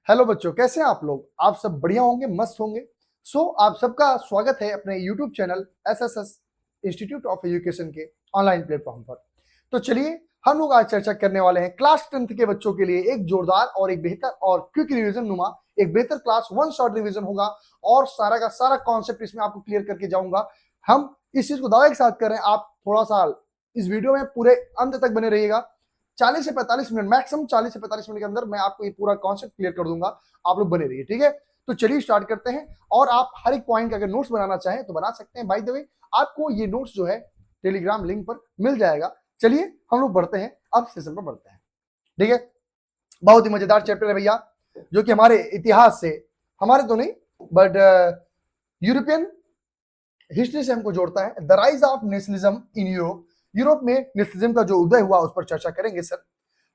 Hello बच्चों, कैसे हैं आप लोग? आप सब बढ़िया होंगे, मस्त होंगे। आप सबका स्वागत है अपने YouTube channel SSS institute of education के ऑनलाइन प्लेटफॉर्म पर। तो चलिए, हम लोग आज चर्चा करने वाले हैं क्लास 10th के बच्चों के लिए एक जोरदार और एक बेहतर और क्विक रिवीजन नुमा एक बेहतर क्लास वन शॉट रिवीजन होगा और सारा का सारा कॉन्सेप्ट इसमें आपको क्लियर करके जाऊंगा। हम इस चीज को दावे के साथ कर रहे हैं। आप थोड़ा सा इस वीडियो में पूरे अंत तक बने रहिएगा। 40 से 45 मिनट, मैक्सिमम 40 से 45 मिनट के अंदर मैं आपको ये पूरा कॉन्सेप्ट क्लियर कर दूंगा। आप लोग बने रहिए, ठीक है? तो चलिए स्टार्ट करते हैं। और आप हर एक पॉइंट का अगर नोट्स बनाना चाहें तो बना सकते हैं। बाय द वे, आपको ये नोट्स जो है टेलीग्राम लिंक पर मिल जाएगा। चलिए हम लोग बढ़ते हैं, अब सेशन पर बढ़ते हैं, ठीक है? बहुत ही मजेदार चैप्टर है भैया, जो कि हमारे इतिहास से, हमारे तो नहीं बट यूरोपियन हिस्ट्री से हमको जोड़ता है। The rise of nationalism in Europe. Europe में नेशनलिज्म का जो उदय हुआ उस पर चर्चा करेंगे सर।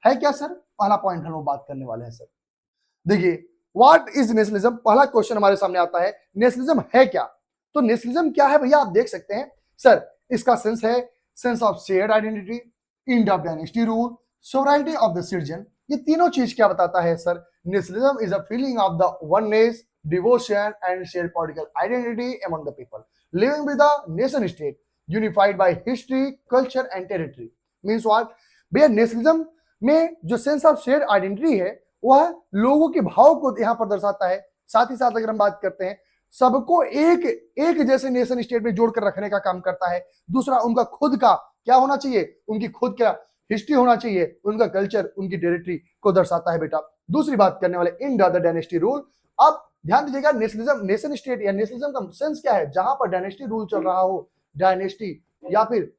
है क्या सर? पहला पॉइंट हम लोग बात करने वाले हैं सर। देखिए, व्हाट इज नेशनलिज्म? पहला क्वेश्चन हमारे सामने आता है, नेशनलिज्म है क्या? तो नेशनलिज्म क्या है भैया? आप देख सकते हैं सर, इसका सेंस है sense of shared identity, and of dynasty rule, sovereignty of the citizen. ये तीनों चीज क्या बताता है sir? Nationalism is a feeling of the oneness, devotion and shared political identity among the people living with the nation state unified by history, culture and territory. Means what भैया? Nationalism में जो sense of shared identity है वह लोगों के भाव को यहां पर दर्शाता है। साथ ही साथ अगर हम बात करते हैं, सबको एक एक जैसे नेशन स्टेट में जोड़कर रखने का काम करता है। दूसरा, उनका खुद का क्या होना चाहिए? उनकी खुद का हिस्ट्री होना चाहिए, उनका कल्चर, उनकी टेरिटरी को दर्शाता है बेटा। दूसरी बात करने वाले, इन द डायनेस्टी रूल। अब ध्यान दीजिएगा, नेशनलिज्म, नेशन स्टेट या नेशनलिज्म का सेंस क्या है? जहां पर डायनेस्टी रूल चल रहा हो, डायनेस्टी, या फिर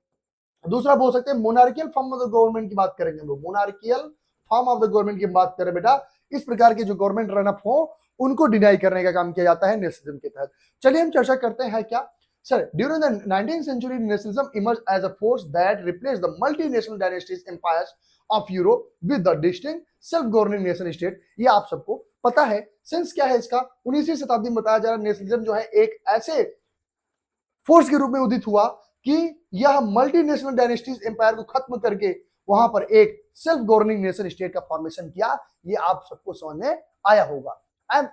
दूसरा बोल सकते हैं monarchial form of the government की बात करेंगे हम लोग। Monarchial form of the government की बात करें बेटा, इस प्रकार के जो गवर्नमेंट रनअप हो उनको डिनाई करने का काम किया जाता है नेशनलिज्म के तहत। चलिए हम चर्चा करते हैं क्या sir. During the 19th century nationalism emerge as a force that replace the multinational dynasties empires of Europe with the distinct self governing nation state. ये आप सबको पता है। सेंस क्या है इसका? 19वीं शताब्दी में बताया जा रहा है नेशनलिज्म जो है एक ऐसे फोर्स के रूप में उदित हुआ कि यह मल्टीनेशनल डायनेस्टीज एम्पायर को खत्म करके वहां पर एक सेल्फ गवर्निंग नेशन स्टेट का फॉर्मेशन किया। ये आप सबको समझ में आया होगा। एंड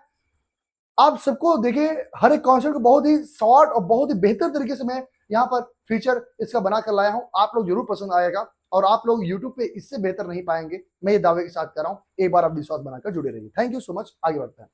आप सबको देखिए, हर एक कॉन्सेप्ट को बहुत ही शॉर्ट और बहुत ही बेहतर तरीके से मैं यहाँ पर फीचर इसका बनाकर लाया हूं। आप लोग जरूर पसंद आएगा और आप लोग यूट्यूब पे इससे बेहतर नहीं पाएंगे, मैं ये दावे के साथ कर रहा हूं। एक बार आप विश्वास बनाकर जुड़े रहिए। Thank you so much. आगे बढ़ते हैं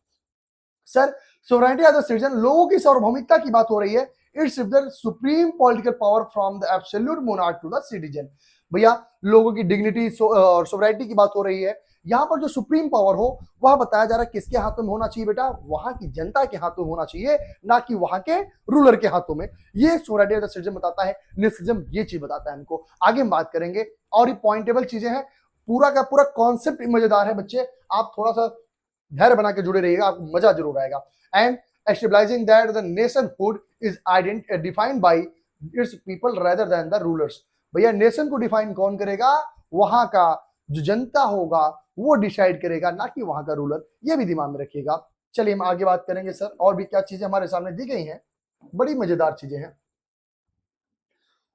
sir. Sovereignty of the citizen, लोगों की सार्वभौमिकता की बात हो रही है। It's the supreme political power from the absolute monarch to the citizen. भैया, लोगों की डिग्निटी और सोवरेनिटी की बात हो रही है। यहां पर जो सुप्रीम पावर हो वह बताया जा रहा है किसके हाथों में होना चाहिए बेटा? वहां की जनता के हाथों में होना चाहिए, ना कि वहां के रूलर के हाथों में। ये सोवरेनिटी ऑफ द सिटीजन बताता है। नेशनलिज्म ये चीज बताता है हमको। आगे हम बात करेंगे और ये पॉइंटेबल चीजें हैं। पूरा का पूरा कॉन्सेप्ट मजेदार है बच्चे। आप थोड़ा सा धैर्य बना के जुड़े रहिएगा, आपको मजा जरूर आएगा। And establishing that the nationhood is defined by its people rather than the rulers. भैया, नेशन को डिफाइन कौन करेगा? वहां का जो जनता होगा वो डिसाइड करेगा, ना कि वहां का रूलर। ये भी दिमाग में रखिएगा। चलिए हम आगे बात करेंगे सर। और भी क्या चीजें हमारे सामने दी गई हैं, बड़ी मजेदार चीजें हैं।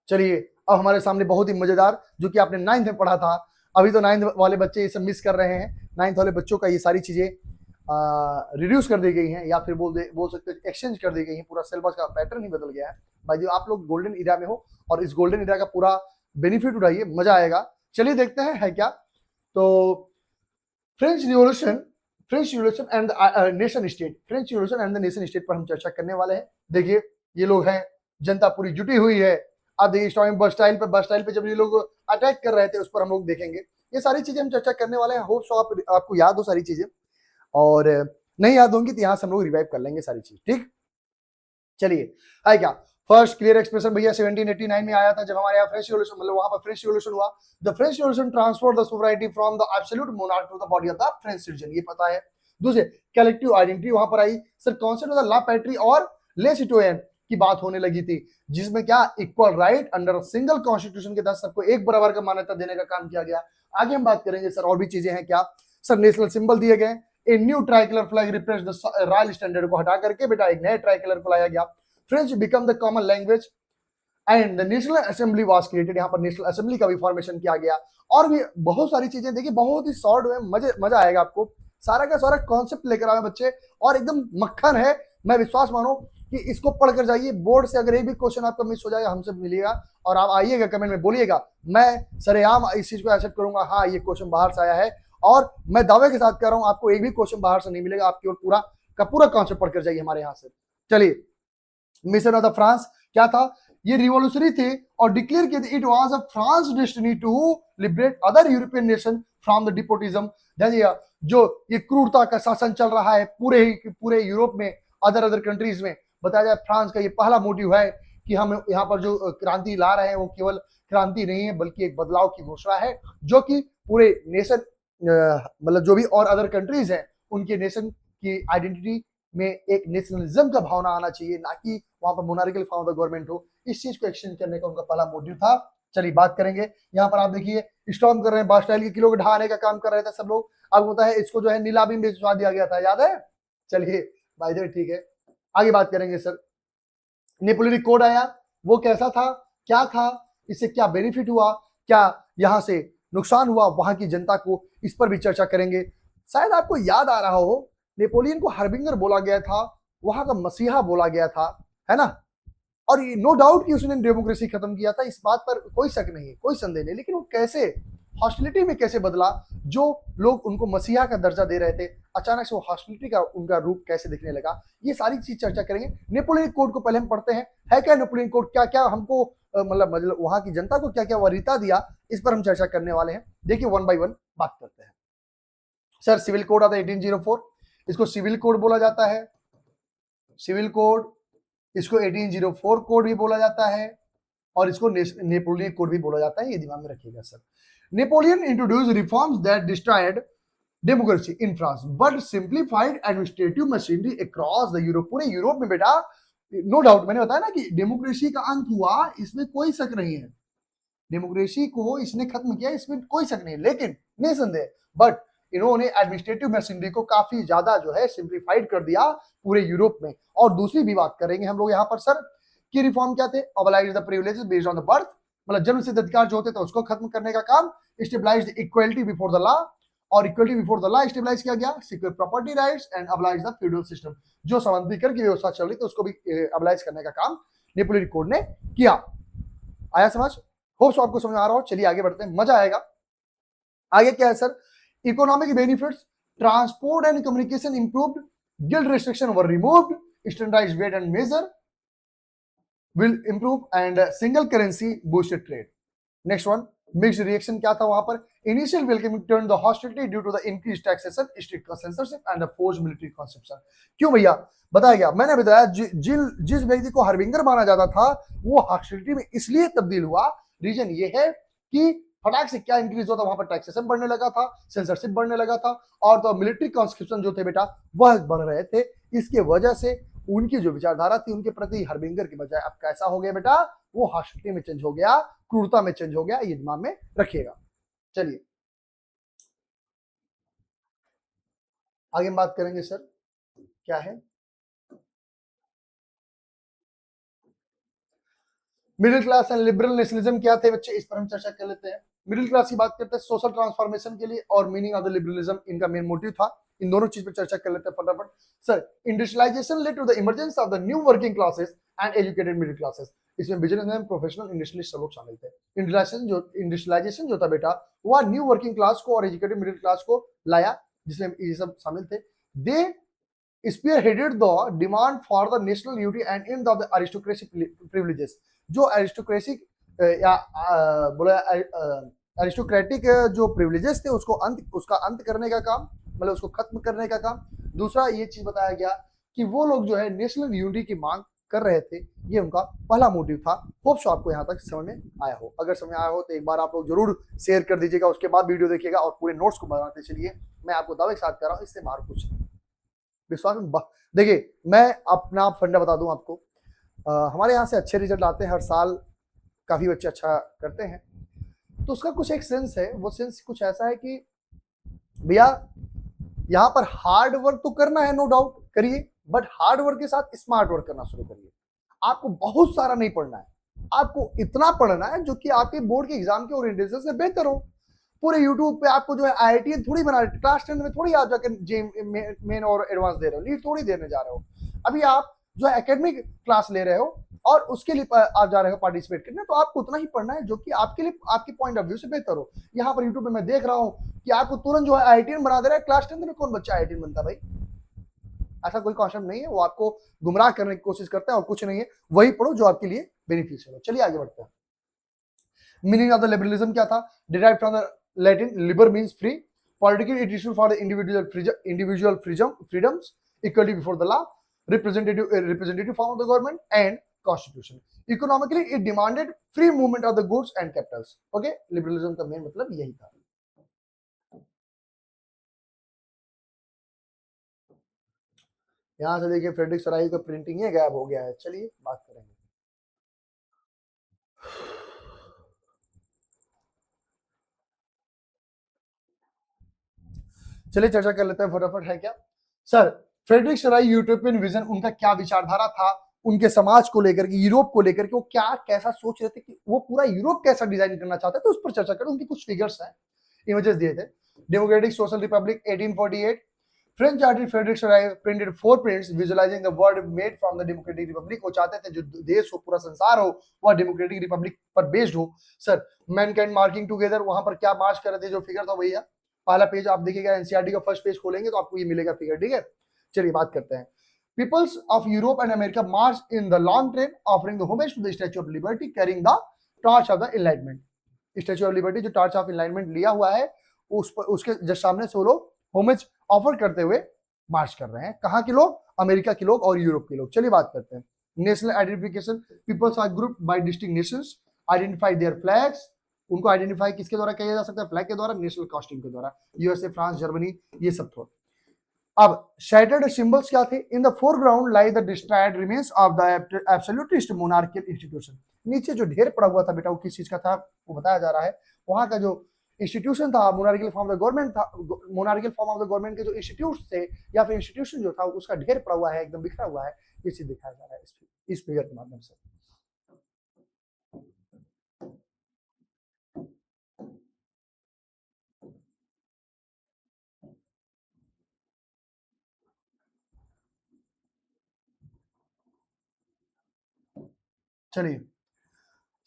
चलिए, अब हमारे सामने बहुत ही मजेदार, जो कि आपने 9th में पढ़ा था। अभी तो 9th वाले बच्चे ये सब मिस कर रहे हैं। 9th वाले बच्चों का ये सारी चीजें रिड्यूस कर दी गई हैं, या फिर बोल सकते हैं एक्सचेंज कर दी गई हैं। पूरा सिलेबस का पैटर्न ही बदल गया है। भाई आप लोग गोल्डन इरा में हो और इस गोल्डन इरा का पूरा बेनिफिट उठाइए, मजा आएगा। चलिए देखते हैं है क्या। तो French revolution, French revolution and nation state, French revolution and the nation state पर हम चर्चा करने वाले हैं। देखिए, ये लोग हैं, जनता पूरी जुटी हुई है। अब देखिए, स्टॉर्मिंग बस्टाइल पे जब ये लोग अटैक कर रहे थे, उस पर हम लोग देखेंगे। ये सारी चीजें हम चर्चा करने वाले हैं। होप सो आपको याद हो सारी चीजें, और नहीं याद होंगी तो यहां से हम लोग रिवाइव कर लेंगे सारी चीज, ठीक? चलिए, है क्या। फर्स्ट क्लियर एक्सप्रेशन भैया 1789 में आया था, जब हमारे यहाँ फ्रेंच रिवॉल्यूशन, मतलब वहां पर फ्रेंच रिवॉल्यूशन हुआ। The French revolution transferred the sovereignty from the absolute monarch to the body of the French citizen. ये पता है। दूसरे, कलेक्टिव आइडेंटिटी वहां पर आई सर। कॉन्सेप्ट ऑफ द ला पैट्री और ले सिटोयन की बात होने लगी थी, जिसमें क्या equal right under single constitution के तहत सबको एक बराबर का मान्यता देने का काम किया गया। आगे हम बात करेंगे सर, और भी चीजें हैं क्या सर। नेशनल सिंबल दिए गए। A new tricolour flag represent the royal standard को हटा करके बेटा एक नए ट्राइकलर को लाया गया। French become the common language and the national assembly was created. यहाँ पर नेशनल असेंबली का भी फॉर्मेशन किया गया। और भी बहुत सारी चीजें, देखिए बहुत ही शॉर्ट में मजा आएगा आपको। सारा का सारा कॉन्सेप्ट लेकर आए बच्चे और एकदम मक्खन है। मैं विश्वास मानो कि इसको पढ़कर जाइए, बोर्ड से अगर एक भी क्वेश्चन आपका मिस हो जाएगा हमसे मिलिएगा और आप आइएगा कमेंट में बोलिएगा, मैं सरेआम इस चीज को एक्सेप्ट करूंगा, हाँ ये क्वेश्चन बाहर से आया है और मैं दावे के साथ कह रहा हूं आपको एक भी क्वेश्चन बाहर से नहीं मिलेगा, आपकी ओर पूरा का पूरा कॉन्सेप्ट पढ़कर जाइए हमारे यहाँ से। चलिए, मिशन ऑफ द फ्रांस क्या था, ये रिवॉल्यूशनरी थे और डिक्लेयर किए थे it was a France destiny to liberate other European nation from the despotism. जो ये क्रूरता का शासन चल रहा है पूरे यूरोप में, अदर कंट्रीज में, बताया जाए फ्रांस का ये पहला मोटिव है कि हम यहाँ पर जो क्रांति ला रहे हैं वो केवल क्रांति नहीं है बल्कि एक बदलाव की घोषणा है, जो कि पूरे नेशन मतलब जो भी और अदर कंट्रीज हैं उनके नेशन की आइडेंटिटी में एक नेशनलिज्म का भावना आना चाहिए, ना कि वहां पर monarchical form of the government हो। इस चीज को एक्सटेंड करने का उनका पहला मोटिव था। चलिए बात करेंगे, यहाँ पर आप देखिए स्टॉर्म कर रहे हैं, बास्टाइल के किलो को ढहाने का काम कर रहे थे सब लोग। अब होता है इसको जो है नीलामी में भिजवा दिया गया था, याद है? चलिए बाय द वे ठीक है, आगे बात करेंगे सर। नेपोलियन कोड आया, वो कैसा था, क्या था, इससे क्या बेनिफिट हुआ, क्या यहाँ से नुकसान हुआ वहां की जनता को, इस पर भी चर्चा करेंगे। शायद आपको याद आ रहा हो नेपोलियन को हर्बिंगर बोला गया था, वहां का मसीहा बोला गया था, है ना? और नो डाउट कि उसने डेमोक्रेसी खत्म किया था, इस बात पर कोई शक नहीं है, कोई संदेह नहीं, लेकिन वो कैसे हॉस्टिलिटी में कैसे बदला, जो लोग उनको मसीहा का दर्जा दे रहे थे अचानक से वो हॉस्टिलिटी का उनका रूप कैसे दिखने लगा, ये सारी चीज चर्चा करेंगे। नेपोलियन कोड को पहले हम पढ़ते हैं, है क्या नेपोलियन कोड, क्या क्या हमको मतलब वहां की जनता को क्या क्या वरीयता दिया, इस पर हम चर्चा करने वाले हैं। देखिए वन बाय वन बात करते हैं। सर सिविल कोड आता है 1804, इसको सिविल कोड बोला जाता है, सिविल कोड, इसको 1804 कोड भी बोला जाता है और इसको नेपोलियन कोड भी बोला जाता है, ये दिमाग में रखिएगा sir. Napoleon introduce reforms that destroyed democracy in France but simplified administrative machinery across the Europe. पूरे यूरोप में बेटा नो डाउट, मैंने बताया ना कि डेमोक्रेसी का अंत हुआ, इसमें कोई शक नहीं है, डेमोक्रेसी को इसने खत्म किया, इसमें कोई शक नहीं, लेकिन निसंदेह बट इन्होंने एडमिनिस्ट्रेटिव मशीनरी को काफी ज्यादा जो है सिंप्लीफाइड कर दिया पूरे यूरोप में। और दूसरी भी बात करेंगे हम लोग यहाँ पर सर कि रिफॉर्म क्या थे, abolish the privileges based on the birth, मतलब जन्म सिद्ध अधिकार जो होते थे उसको खत्म करने का काम, stabilize equality before the law, और equality before the law stabilize किया गया, secure property rights and abolish the feudal system, जो समांतरीकरण की व्यवस्था चल रही थी उसको भी अबलाइज करने का काम नेपोलियन कोड ने किया। आया समझ? होप सो आपको समझ आ रहा हो। चलिए आगे बढ़ते हैं, मजा आएगा। आगे क्या है sir, economic benefits, transport and communication improved, guild restriction were removed, standardised weight and measure will improve and single currency boosted trade. Next one, mixed reaction क्या था वहां पर, initial welcoming turned the hostility due to the increased taxation, strict censorship and the forced military conscription। क्यों भैया? बताया गया, मैंने बताया जिस व्यक्ति को हर्बिंगर माना जाता था वो हॉस्टिलिटी में इसलिए तब्दील हुआ, रीजन ये है कि फटाक से क्या इंक्रीज होता, वहां पर टैक्सेशन बढ़ने लगा था, सेंसरशिप बढ़ने लगा था और तो मिलिट्री कॉन्स्क्रिप्शन जो थे बेटा वह बढ़ रहे थे। इसके वजह से उनकी जो विचारधारा थी उनके प्रति हर्बिंगर के बजाय अब कैसा हो गया बेटा, वो हॉस्टिलिटी में चेंज हो गया, क्रूरता में चेंज हो गया, ये दिमाग में रखिएगा। चलिए आगे बात करेंगे सर, क्या है middle class and liberal nationalism क्या थे बच्चे, इस पर हम चर्चा कर लेते हैं। मिडिल क्लास की बात करते हैं सोशल ट्रांसफॉर्मेशन के लिए और मीनिंग ऑफ द लिबरलिज्म, इनका मेन मोटिव था। इन दोनों चीज पर चर्चा कर लेते हैं फटाफट। Sir industrialisation led to the emergence of the new working classes and educated middle classes, इसमें बिजनेसमैन, प्रोफेशनल, इंडस्ट्रियलिस्ट सब लोग शामिल थे। इंडस्ट्रियलाइजेशन जो था बेटा वह न्यू वर्किंग क्लास को और एजुकेटेड मिडिल क्लास को लाया, जिसमें ये सब शामिल थे। दे spearheaded the demand for the national unity and end of the aristocratic privileges। जो अरिस्टोक्रेसी या बोला अरिस्टोक्रेटिक जो प्रिविलेजेस थे उसका अंत करने का काम, मतलब उसको खत्म करने का काम। दूसरा ये चीज बताया गया कि वो लोग जो है नेशनल यूनिटी की मांग कर रहे थे, ये उनका पहला मोटिव था। होप सो आपको यहाँ तक समझ में आया हो, अगर समझ में आया हो तो एक बार आप लोग जरूर शेयर कर दीजिएगा, उसके बाद वीडियो देखिएगा और पूरे नोट्स को बनाते चलिए। मैं आपको दावे के साथ कर रहा हूँ इससे बाहर कुछ विश्वास में देखिए, मैं अपना फंडा बता दूं आपको, हमारे यहाँ से अच्छे रिजल्ट आते हैं हर साल, काफी बच्चे अच्छा करते हैं, तो उसका कुछ एक सेंस है, वो सेंस कुछ ऐसा है कि भैया यहाँ पर हार्ड वर्क तो करना है, नो डाउट करिए, बट हार्ड वर्क के साथ स्मार्ट वर्क करना शुरू करिए। आपको बहुत सारा नहीं पढ़ना है, आपको इतना पढ़ना है जो कि आपके बोर्ड के एग्जाम के ओरिएंटेशन से बेहतर हो। पूरे यूट्यूब पे आपको जो है IIT थोड़ी बना रहे, क्लास 10 में थोड़ी आप जाकर मेन और एडवांस दे रहे हो, नीट थोड़ी देने जा रहे हो। अभी आप जो है एकेडमिक क्लास ले रहे हो और उसके लिए आप जा रहे हो पार्टिसिपेट करने, तो आपको उतना ही पढ़ना है जो कि आपके लिए, आपके पॉइंट ऑफ व्यू से बेहतर हो। यहाँ पर यूट्यूब पे मैं देख रहा हूँ कि आपको तुरंत जो है IIT बना दे रहा है। क्लास 10 में कौन बच्चा IIT बनता भाई? ऐसा कोई कॉन्सेप्ट नहीं है, वो आपको गुमराह करने की कोशिश करते हैं और कुछ नहीं है। वही पढ़ो जो आपके लिए बेनिफिशियल हो। चलिए आगे बढ़ते हैं। मीनिंग ऑफ द लिबरलिज्म क्या था? Derived from the Latin Libre means free, political it issue for the individual freedoms, equality before the law, representative form of the government and constitution. Economically it demanded free movement of the goods and capitals. Okay, liberalism का main मतलब यही था। यहां से देखिए Frederick सराई का printing ही गायब हो गया है। चलिए बात करेंगे। चलिए चर्चा कर लेते हैं फटाफट, है क्या सर? फ्रेडरिक सराई यूरोपियन विजन, उनका क्या विचारधारा था उनके समाज को लेकर के, यूरोप को लेकर के, वो क्या कैसा सोच रहे थे कि वो पूरा यूरोप कैसा डिजाइन करना चाहते थे, तो उस पर चर्चा करें। उनकी कुछ फिगर्स हैं, इमेजेस दिए थे। Democratic social republic 1848, French artist Frederic Sorrieu printed 4 prints visualising the world made from the democratic republic. वो चाहते थे जो देश हो, पूरा संसार हो, वह डेमोक्रेटिक रिपब्लिक पर बेस्ड हो। सर मैनकाइंड मार्किंग टुगेदर, वहां पर क्या मार्च कर रहे थे, जो फिगर था वही है। पहला पेज आप देखिएगा, एनसीईआरटी का फर्स्ट पेज खोलेंगे तो आपको ये मिलेगा फिगर, ठीक है। चलिए बात करते हैं। Peoples of Europe and America marched in the long train, offering the homage to the Statue of Liberty, carrying the torch of the Enlightenment. Statue of Liberty जो torch of Enlightenment लिया हुआ है, उसके जस्ट सामने से वो लोग homage offer करते हुए मार्च कर रहे हैं। कहाँ के लोग? अमेरिका के लोग और यूरोप के लोग। चलिए बात करते हैं। National identification, peoples are group by distinct nations, identify their flags. उनको आइडेंटिफाई किसके द्वारा किया जा सकता है? फ्लैग के द्वारा, नेशनल कॉस्ट्यूम के द्वारा। यूएसए, फ्रांस, जर्मनी, ये सब थोड़ा। अब shattered symbols क्या थे? In the foreground lie the destroyed remains of the absolutist monarchical institution. नीचे जो ढेर पड़ा हुआ था बेटा, वो किस चीज का था वो बताया जा रहा है। वहां का जो इंस्टीट्यूशन था, monarchical form of the government था, monarchical form of the government के जो इंस्टीट्यूट थे या फिर इंस्टीट्यूशन जो था, उसका ढेर पड़ा हुआ है, एकदम बिखरा हुआ है। ये चीज दिखाया जा रहा है इस फिगर के माध्यम से। चलिए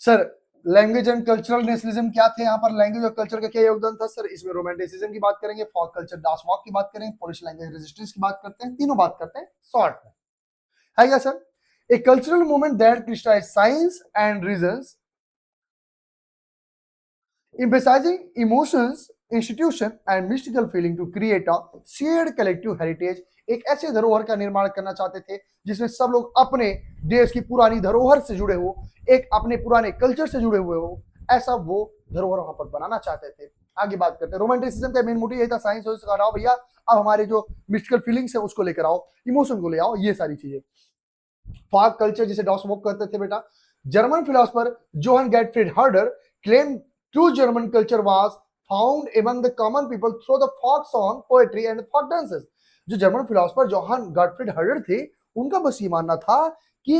sir, language and cultural nationalism क्या थे? यहाँ पर लैंग्वेज और कल्चर का क्या योगदान था सर? इसमें रोमांटिसिज्म की बात करेंगे, फॉक कल्चर, डास वॉक की बात करेंगे, पोलिश लैंग्वेज रेजिस्टेंस की बात करते हैं, तीनों बात करते हैं शॉर्ट में, है क्या sir? A cultural movement that crystallise science and reasons, emphasizing emotions, institution and mystical feeling to create a shared collective heritage। एक ऐसे धरोहर का निर्माण करना चाहते थे जिसमें सब लोग अपने देश की पुरानी धरोहर से जुड़े हो, एक अपने पुराने कल्चर से जुड़े हुए हो, ऐसा वो धरोहर वहां पर बनाना चाहते थे। आगे बात करते हैं। रोमांटिसिज्म का मेन मोटिव यही था, साइंस हो इसका हटाओ भैया, अब हमारे जो मिस्टिकल फीलिंग्स है उसको लेकर आओ, इमोशन को ले आओ, ये सारी चीजें। फॉक कल्चर जिसे डॉस वॉक कहते थे बेटा, German philosopher Johan Gottfried हर्डर claim true German culture was found among the common people through the folk song, poetry and folk dances। जो German philosopher Johann Gottfried Herder थे, उनका बस ये मानना था कि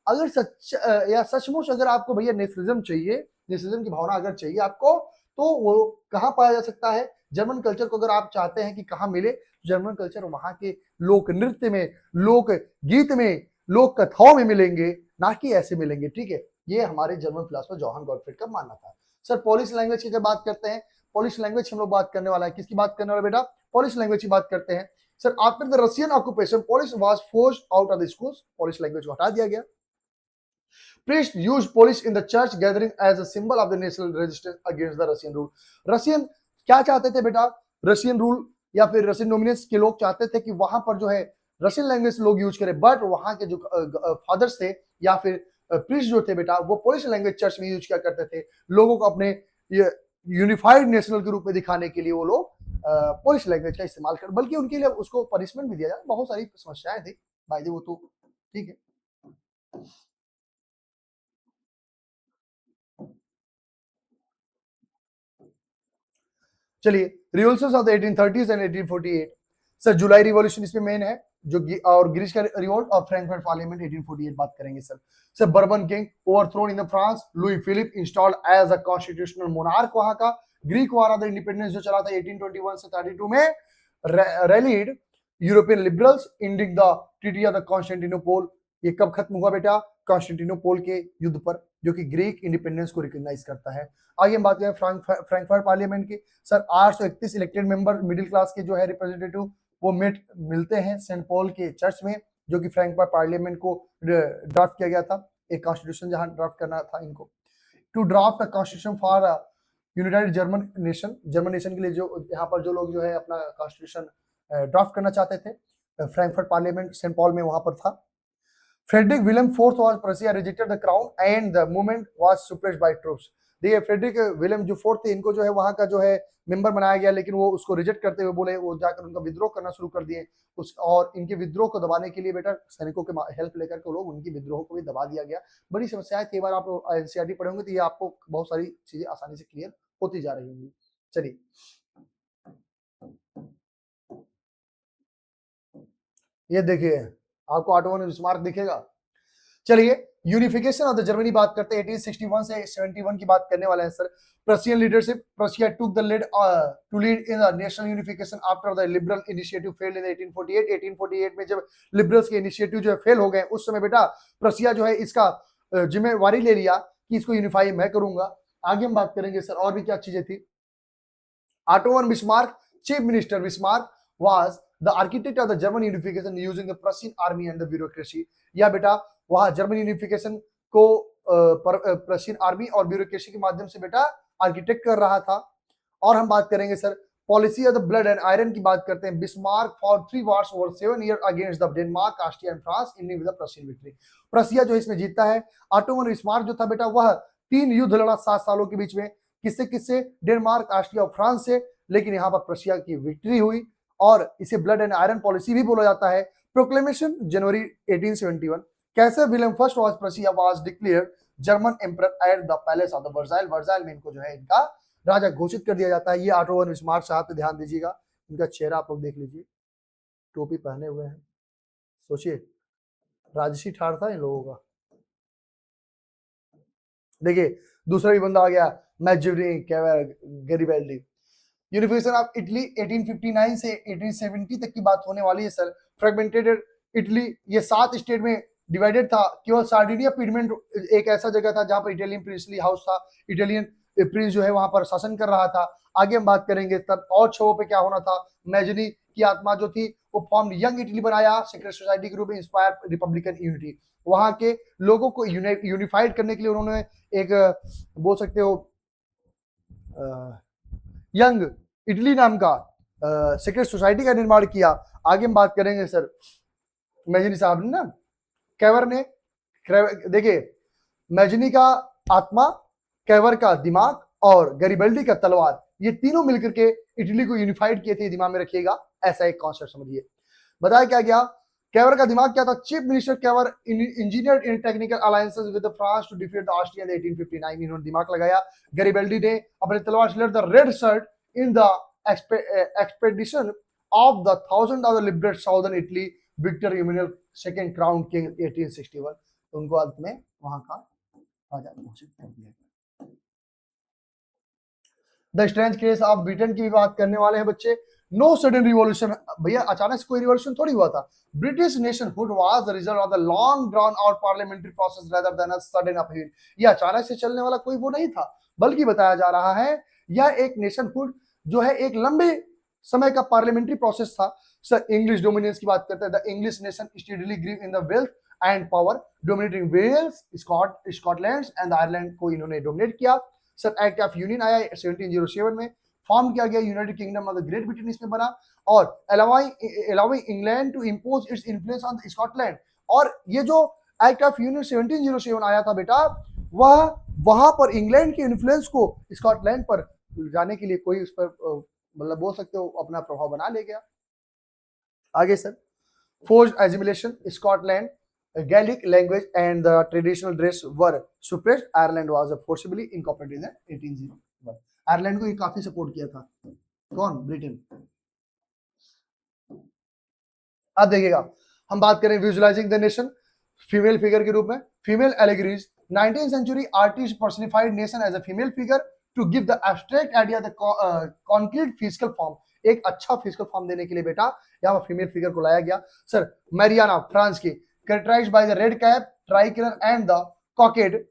अगर सच या सचमुच अगर आपको भैया नेशनलिज्म चाहिए, नेशनलिज्म की भावना अगर चाहिए आपको, तो वो कहाँ पाया जा सकता है? जर्मन कल्चर को अगर आप चाहते हैं कि कहाँ मिले, जर्मन कल्चर वहां के लोक नृत्य में, लोक गीत में, लोक कथाओं में मिलेंगे, ना कि ऐसे मिलेंगे, ठीक है। ये हमारे जर्मन फिलोसोफर जोहान गॉटफ्रीड का मानना था। सर पोलिश लैंग्वेज की अगर बात करते हैं, पोलिश लैंग्वेज हम लोग बात करने वाला है, किसकी बात करने वाला बेटा? पोलिश लैंग्वेज की बात करते हैं। Sir after the Russian occupation Polish was forced out of the schools, Polish language को हटा दिया गया। Priests used Polish in the church gathering as a symbol of the national resistance against the Russian rule। Russian क्या चाहते थे बेटा? Russian rule या फिर रशियन डोमिनेंस के लोग चाहते थे कि वहां पर जो है रशियन लैंग्वेज लोग यूज करें, बट वहां के जो फादर्स थे या फिर प्रीस्ट जो थे बेटा, वो पोलिश लैंग्वेज चर्च में यूज किया करते थे। लोगों को अपने यूनिफाइड नेशनल के रूप में दिखाने के लिए वो लोग पोलिश लैंग्वेज का इस्तेमाल कर, बल्कि उनके लिए उसको पनिशमेंट भी दिया जाए, बहुत सारी समस्याएं थी भाई जी, वो तो ठीक है। चलिए revolutions of the 1830s and 1848। Sir July revolution इसमें मेन है, जो और ग्रीस का रिवोल्ट और फ्रैंकफर्ट पार्लियामेंट 1848 बात करेंगे sir. Sir Bourbon king overthrown in the France, Louis Philippe installed as a constitutional monarch वहां का, Greek war of the independence जो चला था 1821 से 32 में, rallied European liberals ending the treaty of the Constantinople. ये कब खत्म हुआ बेटा? कॉन्स्टेंटिनोपोल के युद्ध पर, जो कि ग्रीक इंडिपेंडेंस को रिकॉग्नाइज करता है। आगे हम बात करें फ्रैंकफर्ट पार्लियामेंट की। Sir 831 elected member middle class के जो है रिप्रेजेंटेटिव वो मिलते हैं सेंट पॉल के चर्च में, जो कि फ्रैंकफर्ट पार्लियामेंट को ड्राफ्ट किया गया था, एक कॉन्स्टिट्यूशन जहां ड्राफ्ट करना था इनको, to draft a constitution for united German nation. German nation के लिए जो यहाँ पर जो लोग जो है अपना कॉन्स्टिट्यूशन ड्राफ्ट करना चाहते थे, फ्रैंकफर्ट पार्लियामेंट सेंट पॉल में वहां पर था। Frederick William fourth was Prussia rejected the crown and the movement was suppressed by troops. देखिए फ्रेडरिक विलियम जो फोर्थ थे, इनको जो है वहां का जो है मेंबर बनाया गया, लेकिन वो उसको रिजेक्ट करते हुए बोले, वो जाकर उनका विद्रोह करना शुरू कर दिए उस, और इनके विद्रोह को दबाने के लिए बेटा सैनिकों के हेल्प लेकर के लोग उनकी विद्रोह को भी दबा दिया गया। बड़ी समस्याएं थी, बार आप एनसीईआरटी पढ़े होंगे तो ये आपको बहुत सारी चीजें आसानी से क्लियर होती जा रही होंगी। चलिए ये देखिए आपको ऑटो वन बिस्मार्क दिखेगा। चलिए यूनिफिकेशन ऑफ द जर्मनी बात करते हैं। 1861 से 71 की बात करने वाले हैं sir. Prussian leadership, Prussia took the lead to lead in the national unification after the liberal initiative failed in 1848। 1848 में जब लिबरल्स के इनिशिएटिव जो है फेल हो गए, उस समय बेटा प्रशिया जो है इसका जिम्मेवारी ले लिया कि इसको यूनिफाई मैं करूंगा। आगे हम बात करेंगे सर और भी क्या चीजें थी। Auto von Bismarck, chief minister Bismarck was the architect of the German unification using the Prussian army and the bureaucracy. या बेटा वहां जर्मन यूनिफिकेशन को प्रशियन आर्मी और ब्यूरोक्रेसी के माध्यम से बेटा आर्किटेक्ट कर रहा था। और हम बात करेंगे sir policy of the blood and iron की बात करते हैं। Bismarck for 3 wars over 7 year against the Denmark, Austria and France in with the Prussian victory. Prussia जो इसमें जीतता है। ऑटो वन बिस्मार्क जो था बेटा वह 3 युद्ध लड़ा 7 सालों के बीच में, किससे किससे? डेनमार्क, ऑस्ट्रिया और फ्रांस से, लेकिन यहाँ पर प्रशिया की विक्ट्री हुई और इसे ब्लड एंड आयरन पॉलिसी भी बोला जाता है। प्रोक्लेमेशन जनवरी 1871। कैसे William first was Prussia was declared German emperor at the palace of the Versailles. Versailles में इनको जो है इनका राजा घोषित कर दिया जाता है। ये ऑटो वन बिस्मार्क साहब पे ध्यान दीजिएगा, इनका चेहरा आप लोग देख लीजिए, टोपी पहने हुए हैं, सोचिए राजसी ठाड़ था इन लोगों का। देखिए दूसरा भी बंदा आ गया, मैजिवरी गैरिबल्डी। यूनिफिकेशन ऑफ इटली 1859 से 1870 तक की बात होने वाली है सर। फ्रेगमेंटेड इटली, ये 7 स्टेट में डिवाइडेड था। केवल सार्डिनिया पीडमेंट एक ऐसा जगह था जहां पर इटालियन प्रिंसली हाउस था, इटालियन प्रिंस जो है वहां पर शासन कर रहा था। आगे हम बात करेंगे तब और छवों पे क्या होना था। मैजनी की आत्मा जो थी वो फॉर्म यंग इटली बनाया सीक्रेट सोसाइटी के रूप में, इंस्पायर रिपब्लिकन यूनिटी। वहां के लोगों को यूनिफाइड करने के लिए उन्होंने एक बोल सकते हो यंग इटली नाम का सीक्रेट सोसाइटी का निर्माण किया। आगे हम बात करेंगे सर मैजनी साहब ने ना, कैवर ने, देखिए मैजनी का आत्मा, कैवर का दिमाग और गैरिबल्डी का तलवार, ये तीनों मिलकर के इटली को यूनिफाइड किए थे। दिमाग में रखिएगा, ऐसा एक कॉन्सेप्ट समझिए। बताया क्या गया, कैवर का दिमाग क्या था? Chief minister Cavour engineer in technical alliances with France to defeat the Austria 1859। इन्होंने दिमाग लगाया। गैरिबल्डी ने अपने तलवार से the red shirt in the expedition of the thousand of the liberate southern Italy, Victor Emmanuel second crown king 1861। उनको अंत में वहां का राजा घोषित कर दिया। The strange case of Britain की भी बात करने वाले हैं बच्चे। नो सडन रिवॉल्यूशन, भैया अचानक से कोई रिवॉल्यूशन थोड़ी हुआ था। British nationhood was the result of the long drawn out parliamentary process rather than a sudden upheaval. ये अचानक से चलने वाला कोई वो नहीं था, बल्कि बताया जा रहा है यह एक नेशनहुड जो है एक लंबे समय का पार्लियामेंट्री प्रोसेस था। सर इंग्लिश डोमिनेंस की बात करते हैं। The English nation steadily grew in the wealth and power, dominating Wales, Scotland and Ireland को इन्होंने डोमिनेट किया। सर एक्ट ऑफ यूनियन आया 1707 में, फॉर्म किया गया United Kingdom of the Great Britain इसमें बना, और allowing England to impose its influence on Scotland. और ये जो एक्ट ऑफ यूनियन 1707 आया था बेटा, वह वहां पर इंग्लैंड के इन्फ्लुएंस को स्कॉटलैंड पर जाने के लिए कोई उस पर मतलब बोल सकते हो अपना प्रभाव बना ले गया। आगे sir forced assimilation, Scotland Gaelic language and the traditional dress were suppressed. Ireland was forcibly incorporated in 1801। Ireland को ये काफी सपोर्ट किया था कौन? ब्रिटेन। अब देखिएगा हम बात करें visualising the nation female figure के रूप में। Female allegories, 19th century artist personified nation as a female figure to give the abstract idea the concrete physical form, एक अच्छा फिजिकल फॉर्म देने के लिए बेटा यहाँ फीमेल फिगर को लाया गया। सर मैरियाना फ्रांस की, characterized by the red cap, tricolour and the cockade,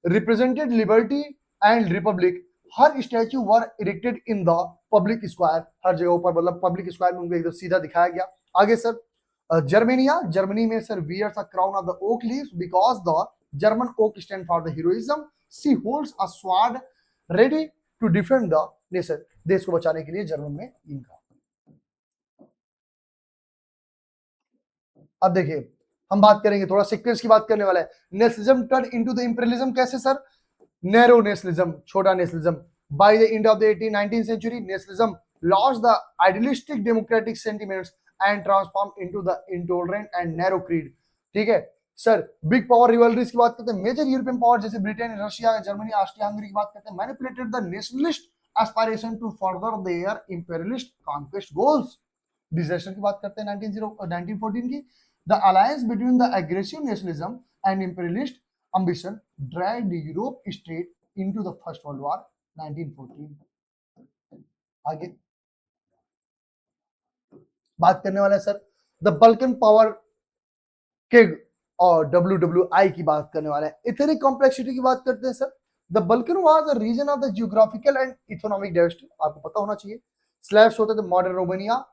represented liberty and republic. Her statue were erected in the public square, हर जगह पर मतलब पब्लिक स्क्वायर में उनको एकदम सीधा दिखाया गया। आगे सर जर्मेनिया, जर्मनी में sir wears a crown of the oak leaves because the German oak stand for the heroism, she holds a sword ready to defend the nation, देश को बचाने के लिए जर्मन में इनका। अब देखिए हम बात करेंगे, थोड़ा सीक्वेंस की बात करने वाला है। Nationalism turn into the imperialism, कैसे सर? नैरो नेशनलिज्म, छोटा nationalism. By the end of the 19th century, nationalism lost the idealistic democratic sentiments and transform into the intolerant and narrow creed. ठीक है sir. Big power रिवलरीज की बात करते हैं, major European power जैसे Britain, Russia, Germany, Austria Hungary की बात करते हैं, manipulated the nationalist aspiration to further their imperialist conquest goals. Disaster की बात करते हैं 1914 की, the alliance between the aggressive nationalism and imperialist ambition dragged Europe straight into the First World War 1914। आगे बात करने वाला है sir the Balkan power king और WWI की बात करने वाला है। इथनिक कॉम्प्लेक्सिटी की बात करते हैं sir. The Balkan was a region of the geographical and economic diversity, आपको पता होना चाहिए। स्लैब्स होते थे, मॉडर्न रोमानिया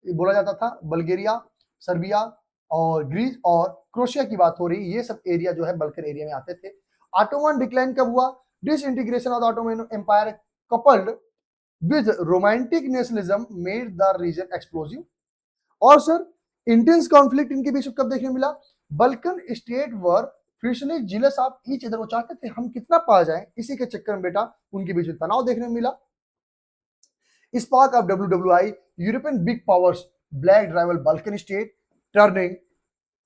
बोला जाता था, बल्गेरिया, सर्बिया और ग्रीस और क्रोशिया की बात हो रही, ये सब एरिया जो है बल्कन एरिया में आते थे। ऑटोमन डिक्लाइन कब हुआ? Disintegration of the Ottoman Empire coupled with romantic nationalism made the region explosive. और सर इंटेंस कॉन्फ्लिक्ट इनके बीच कब देखने मिला? Balkan state were fiercely jealous of each other, वो चाहते थे हम कितना पा जाएं, इसी के चक्कर में बेटा उनके बीच तनाव देखने में मिला। Spark of WWI, European big powers black rival Balkan state turning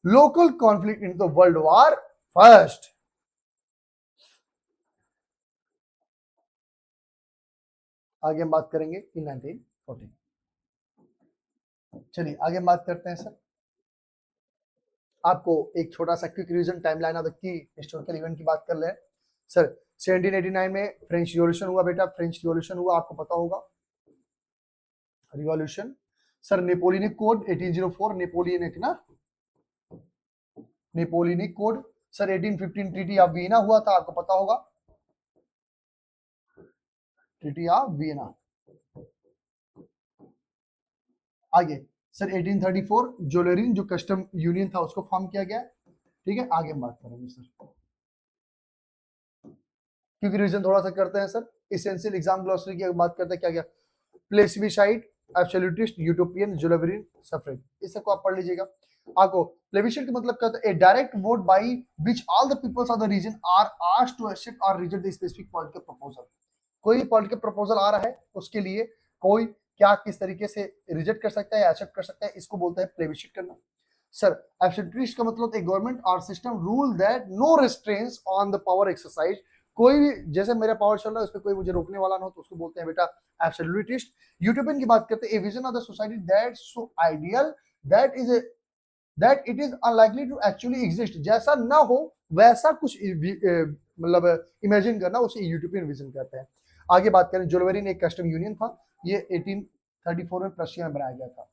local conflict into the World War First। आगे हम बात करेंगे इन 1914। चलिए आगे हम बात करते हैं सर। आपको एक छोटा सा quick revision timeline of the key historical event की बात कर ले सर। 1789 में फ्रेंच रिवॉल्यूशन हुआ बेटा, फ्रेंच रिवॉल्यूशन हुआ, आपको पता होगा revolution. Sir Napoleonic code 1804, Napoleonic ना, Napoleonic code. Sir 1815 treaty of Vienna हुआ था, आपको पता होगा ट्रीटी ऑफ वियना। आगे सर 1834 जोलेरिन जो कस्टम यूनियन था उसको फॉर्म किया गया। ठीक है, आगे हम बात करेंगे सर, क्योंकि रीजन थोड़ा सा करते हैं सर। एसेंशियल एग्जाम ग्लॉसरी की बात करते हैं, क्या क्या? प्लेसिबिसाइड, एब्सोल्यूटिस्ट, यूटोपियन, जोलेरिन, सफरेज, इस सबको आप पढ़ लीजिएगा। आपको प्लेबिसाइड का मतलब कहते हैं a direct vote by which all the peoples of the region are asked to accept और reject the specific political proposal. कोई पॉलिटिकल प्रपोजल आ रहा है उसके लिए कोई क्या किस तरीके से रिजेक्ट कर सकता है या एक्सेप्ट कर सकता है, इसको बोलते हैं प्लेबिसाइड करना। सर एब्सोल्यूटिस्ट का मतलब एक गवर्नमेंट और system rule that no restraints on the power exercise, कोई भी जैसे मेरा पावर चल रहा है उस पर कोई मुझे रोकने वाला ना हो, तो उसको बोलते हैं बेटा एब्सोल्यूटिस्ट। यूटोपियन की बात करते हैं a vision of the society that so ideal that it is unlikely to actually exist, जैसा ना हो वैसा कुछ मतलब इमेजिन करना, उसे यूटोपियन विजन कहते हैं। आगे बात करें जोलेरिन एक कस्टम यूनियन था, ये 1834 में प्रशिया में बनाया गया था।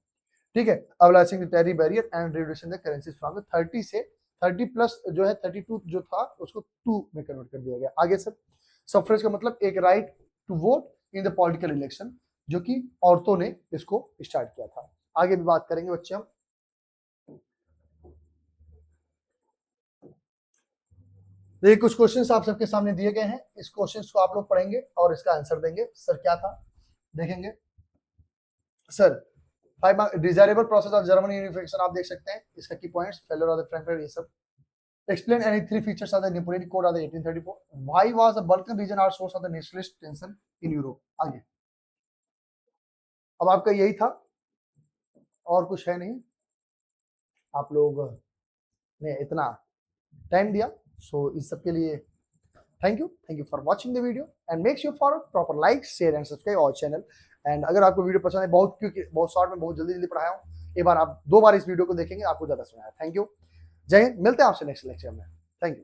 ठीक है, abolishing the tariff barrier and reducing the currencies from the 30 से 30 प्लस जो है 32 जो था उसको 2 में कन्वर्ट कर दिया गया। आगे सर सफरेज का मतलब एक right to vote in the political election, जो कि औरतों ने इसको स्टार्ट किया था। आगे भी बात करेंगे बच्चे हम। देखिए कुछ क्वेश्चंस आप सबके सामने दिए गए हैं, इस क्वेश्चंस को आप लोग पढ़ेंगे और इसका आंसर देंगे। सर क्या था देखेंगे sir. Desirable process of German unification आप देख सकते हैं, इसका key points failure of the Frankfurt, ये सब। Explain any 3 features of the Napoleon code of the 1834। Why was the Balkan region are source of the nationalist tension in Europe. आगे अब आपका यही था और कुछ है नहीं, आप लोग ने इतना टाइम दिया, सो इस सब के लिए thank you for watching the video and make sure for proper like share and subscribe our channel. And अगर आपको वीडियो पसंद है, बहुत क्योंकि बहुत शॉर्ट में बहुत जल्दी पढ़ाया हूँ, एक बार आप 2 बार इस वीडियो को देखेंगे आपको ज्यादा समझ आएगा। थैंक यू, जय हिंद, मिलते हैं आपसे नेक्स्ट लेक्चर में। Thank you.